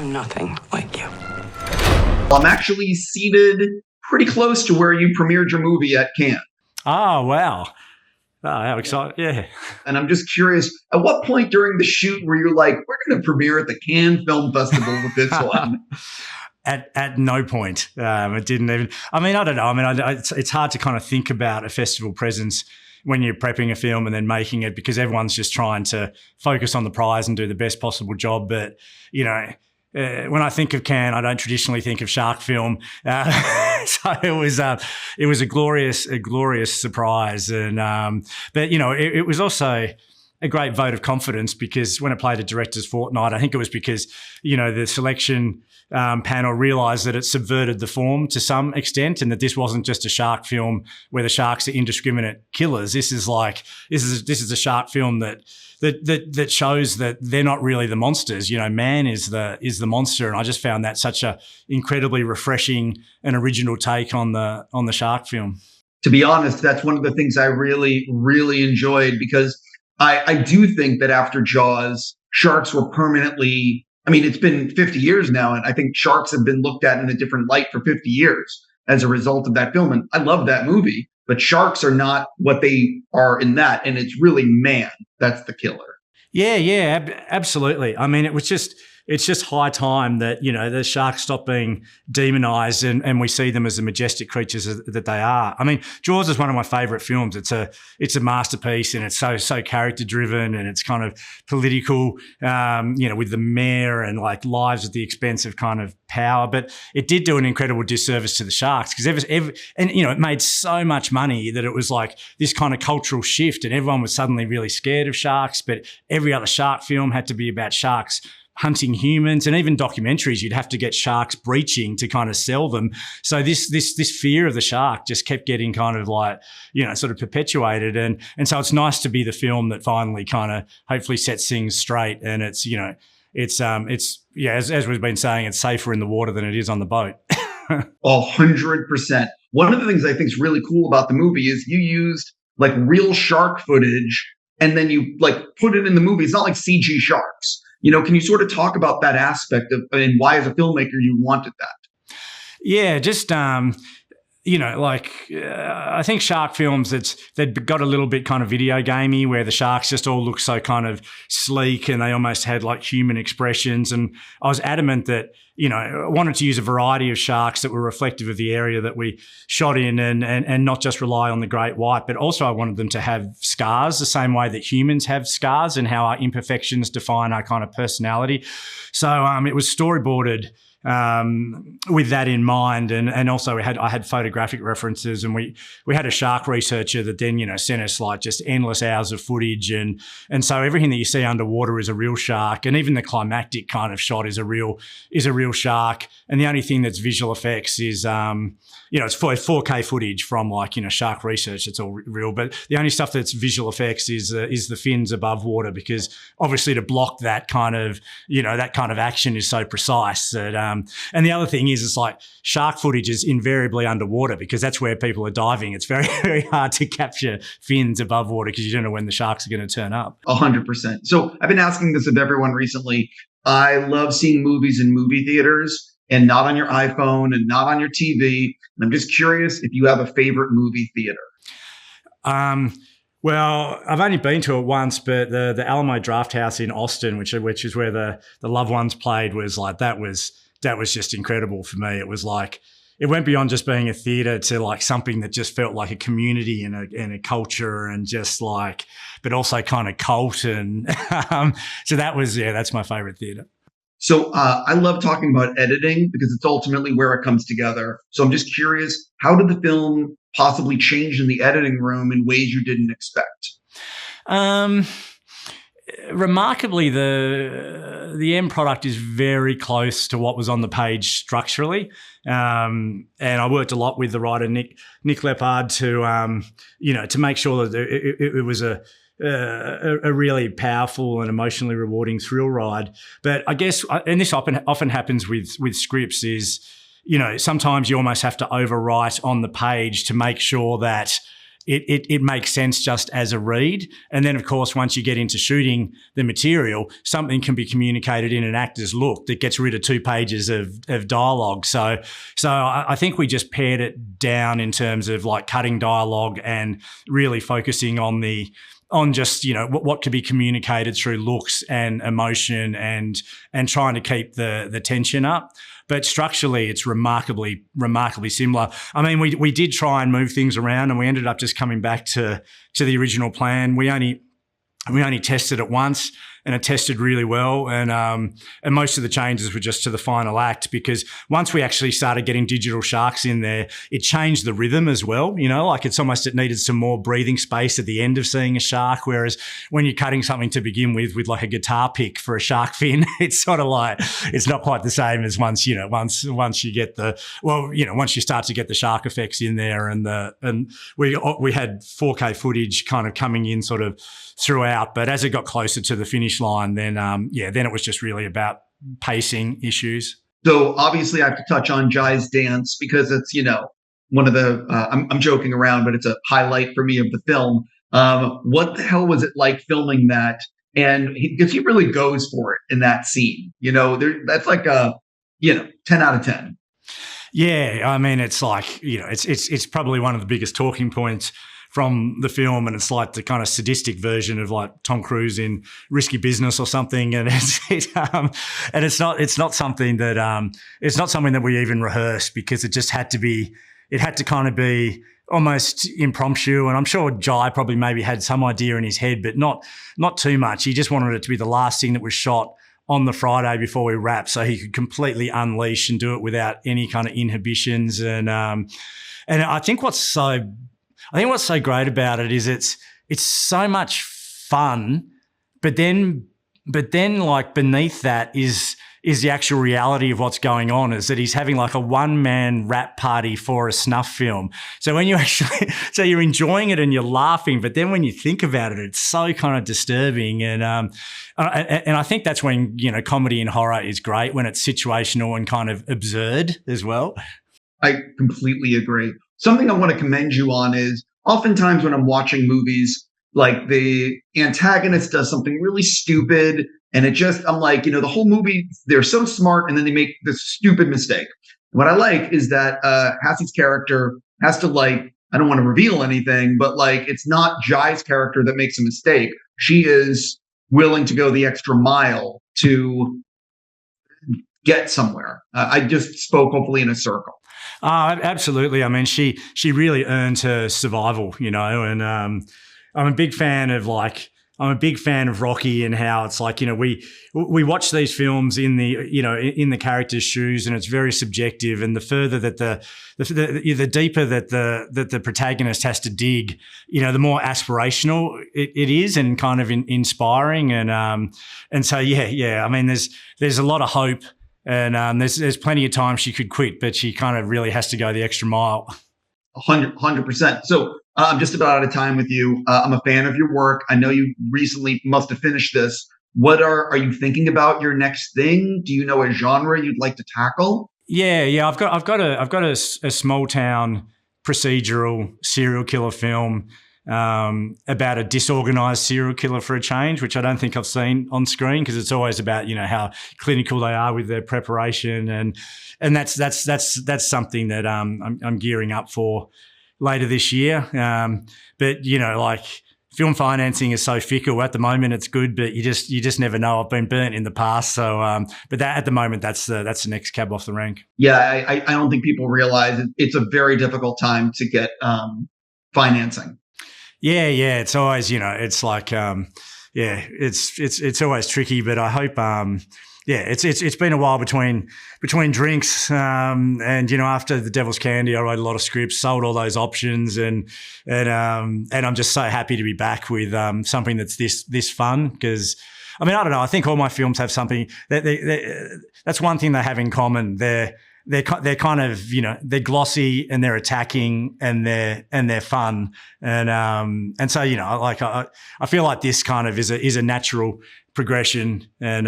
I'm nothing like you. I'm actually seated pretty close to where you premiered your movie at Cannes. Oh, wow. Oh, how exciting. Yeah. And I'm just curious, at what point during the shoot were you like, we're going to premiere at the Cannes Film Festival with this one? At no point. It didn't even, I don't know. It's hard to kind of think about a festival presence when you're prepping a film and then making it, because everyone's just trying to focus on the prize and do the best possible job. But, when I think of Cannes, I don't traditionally think of shark film. So it was a glorious surprise. And, but it was also a great vote of confidence, because when it played at Directors Fortnight, I think it was because, the selection panel realised that it subverted the form to some extent, and that this wasn't just a shark film where the sharks are indiscriminate killers. This is a shark film that shows that they're not really the monsters. Man is the monster, and I just found that such a incredibly refreshing and original take on the shark film. To be honest, that's one of the things I really, really enjoyed, because I do think that after Jaws, sharks were permanently, it's been 50 years now, and I think sharks have been looked at in a different light for 50 years as a result of that film. And I love that movie, but sharks are not what they are in that. And it's really man that's the killer. Yeah, absolutely. It's just high time that, the sharks stop being demonized and we see them as the majestic creatures that they are. Jaws is one of my favorite films. It's a masterpiece, and it's so character driven, and it's kind of political, with the mayor and like lives at the expense of kind of power. But it did do an incredible disservice to the sharks, because it made so much money that it was like this kind of cultural shift, and everyone was suddenly really scared of sharks. But every other shark film had to be about sharks hunting humans, and even documentaries, you'd have to get sharks breaching to kind of sell them. So this fear of the shark just kept getting kind of like, sort of perpetuated. And so it's nice to be the film that finally kind of hopefully sets things straight. And it's, as we've been saying, it's safer in the water than it is on the boat. 100%. One of the things I think is really cool about the movie is you used like real shark footage, and then you like put it in the movie. It's not like CG sharks. Can you sort of talk about that aspect of, and why as a filmmaker you wanted that? Yeah, just, I think shark films, they've got a little bit kind of video gamey, where the sharks just all look so kind of sleek, and they almost had like human expressions. And I was adamant that, I wanted to use a variety of sharks that were reflective of the area that we shot in, and not just rely on the great white, but also I wanted them to have scars the same way that humans have scars, and how our imperfections define our kind of personality. So it was storyboarded with that in mind, and also I had photographic references, and we had a shark researcher that then sent us like just endless hours of footage, and so everything that you see underwater is a real shark, and even the climactic kind of shot is a real shark, and the only thing that's visual effects is it's 4K footage from like shark research. It's all real, but the only stuff that's visual effects is the fins above water, because obviously to block that kind of action is so precise that. And the other thing is, it's like shark footage is invariably underwater, because that's where people are diving. It's very, very hard to capture fins above water, because you don't know when the sharks are going to turn up. 100%. So I've been asking this of everyone recently. I love seeing movies in movie theaters, and not on your iPhone and not on your TV. And I'm just curious if you have a favorite movie theater. Well, I've only been to it once, but the Alamo Draft House in Austin, which is where the Loved Ones played, was like that was just incredible for me. It was like, it went beyond just being a theater to like something that just felt like a community and a culture, and just like, but also kind of cult. And so that's my favorite theater. So I love talking about editing, because it's ultimately where it comes together. So I'm just curious, how did the film possibly change in the editing room in ways you didn't expect? Remarkably, the end product is very close to what was on the page structurally, and I worked a lot with the writer Nick Lepard to make sure that it was a really powerful and emotionally rewarding thrill ride. But I guess, and this often happens with scripts, is sometimes you almost have to overwrite on the page to make sure that it makes sense just as a read. And then, of course, once you get into shooting the material, something can be communicated in an actor's look that gets rid of 2 pages of dialogue. So I think we just pared it down in terms of like cutting dialogue and really focusing on just, you know, what could be communicated through looks and emotion and trying to keep the tension up. But structurally, it's remarkably similar. I mean, we did try and move things around, and we ended up just coming back to the original plan. We only tested it once, and it tested really well. And most of the changes were just to the final act, because once we actually started getting digital sharks in there, it changed the rhythm as well. You know, like it needed some more breathing space at the end of seeing a shark. Whereas when you're cutting something to begin with like a guitar pick for a shark fin, it's sort of like, it's not quite the same as once you get once you start to get the shark effects in there, and we had 4K footage kind of coming in sort of throughout. But as it got closer to the finish line, then it was just really about pacing issues. So obviously I have to touch on Jai's dance, because it's, you know, one of the I'm joking around, but it's a highlight for me of the film. What the hell was it like filming that? And because he really goes for it in that scene, you know, that's like a 10 out of 10. Yeah, I mean, it's like, you know, it's probably one of the biggest talking points from the film, and it's like the kind of sadistic version of like Tom Cruise in Risky Business or something, and it's not something that we even rehearsed, because it just had to kind of be almost impromptu. And I'm sure Jai probably maybe had some idea in his head, but not too much. He just wanted it to be the last thing that was shot on the Friday before we wrapped, so he could completely unleash and do it without any kind of inhibitions. And I think what's so great about it is it's so much fun, but then like beneath that is the actual reality of what's going on, is that he's having like a one-man rap party for a snuff film. So when so you're enjoying it and you're laughing, but then when you think about it, it's so kind of disturbing. And I think that's when, you know, comedy and horror is great, when it's situational and kind of absurd as well. I completely agree. Something I want to commend you on is oftentimes when I'm watching movies, like the antagonist does something really stupid, and I'm like, you know, the whole movie, they're so smart, and then they make this stupid mistake. What I like is that Hassie's character has to, like, I don't want to reveal anything, but like, it's not Jai's character that makes a mistake. She is willing to go the extra mile to get somewhere. I just spoke hopefully in a circle. Absolutely. I mean, she really earned her survival, you know, and I'm a big fan of Rocky, and how it's like, you know, we watch these films in the character's shoes, and it's very subjective. And the further that the deeper that the protagonist has to dig, you know, the more aspirational it is, and kind of inspiring. And so I mean, there's a lot of hope. And there's plenty of time she could quit, but she kind of really has to go the extra mile. 100%. So I'm just about out of time with you. I'm a fan of your work. I know you recently must have finished this. What are you thinking about your next thing? Do you know a genre you'd like to tackle? Yeah. I've got a small town procedural serial killer film about a disorganized serial killer for a change, which I don't think I've seen on screen, because it's always about, you know, how clinical they are with their preparation, and that's something that I'm gearing up for later this year. But you know, like, film financing is so fickle. At the moment, it's good, but you just never know. I've been burnt in the past, so but that at the moment, that's the next cab off the rank. Yeah, I don't think people realize it's a very difficult time to get financing. Yeah. It's always, you know, it's like, it's always tricky, but I hope, it's been a while between drinks, and, you know, after The Devil's Candy, I wrote a lot of scripts, sold all those options, and I'm just so happy to be back with, something that's this fun, because, I mean, I don't know, I think all my films have something that's one thing they have in common. They're kind of, you know, they're glossy, and they're attacking, and they're fun, and so, you know, like I feel like this kind of is a natural progression, and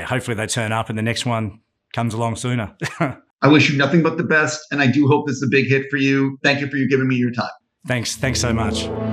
hopefully they turn up and the next one comes along sooner. I wish you nothing but the best, and I do hope this is a big hit for you. Thank you for giving me your time. Thanks so much.